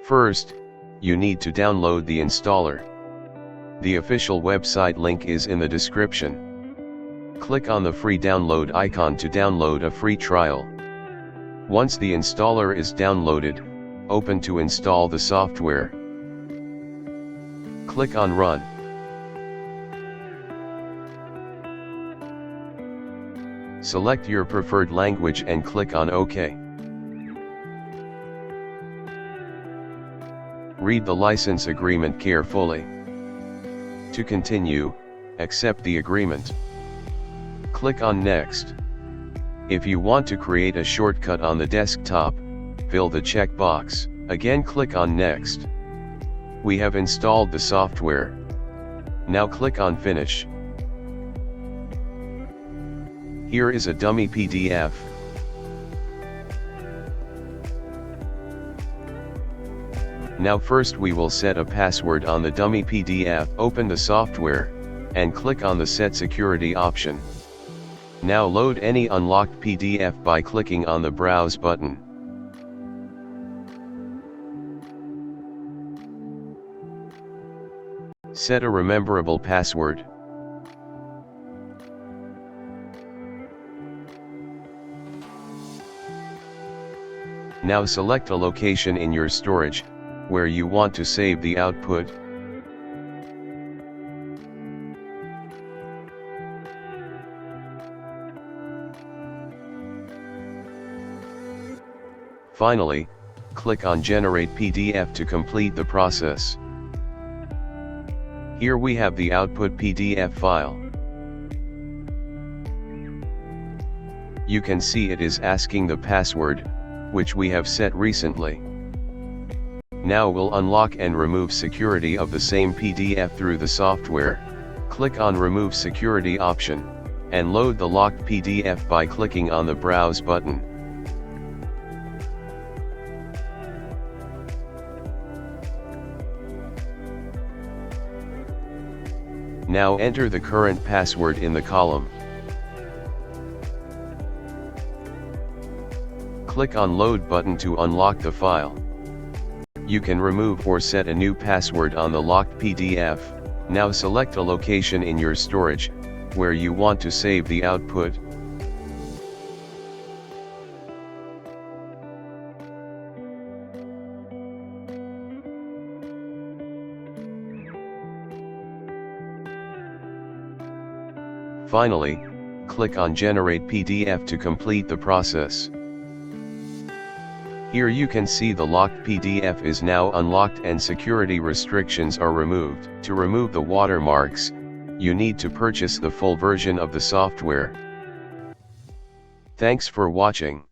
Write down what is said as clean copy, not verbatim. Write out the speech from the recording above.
First, you need to download the installer. The official website link is in the description. Click on the free download icon to download a free trial. Once the installer is downloaded, open to install the software. Click on Run. Select your preferred language and click on OK. Read the license agreement carefully. To continue, accept the agreement. Click on Next. If you want to create a shortcut on the desktop, fill the checkbox. Again, click on Next. We have installed the software. Now click on Finish. Here is a dummy PDF. Now first we will set a password on the dummy PDF. Open the software, and click on the Set Security option. Now load any unlocked PDF by clicking on the Browse button. Set a rememberable password. Now select a location in your storage, where you want to save the output. Finally, click on Generate PDF to complete the process. Here we have the output PDF file. You can see it is asking the password, which we have set recently. Now we'll unlock and remove security of the same PDF through the software. Click on Remove Security option, and load the locked PDF by clicking on the Browse button. Now enter the current password in the column. Click on Load button to unlock the file. You can remove or set a new password on the locked PDF. Now select a location in your storage, where you want to save the output. Finally, click on Generate PDF to complete the process. Here you can see the locked PDF is now unlocked and security restrictions are removed. To remove the watermarks, you need to purchase the full version of the software. Thanks for watching.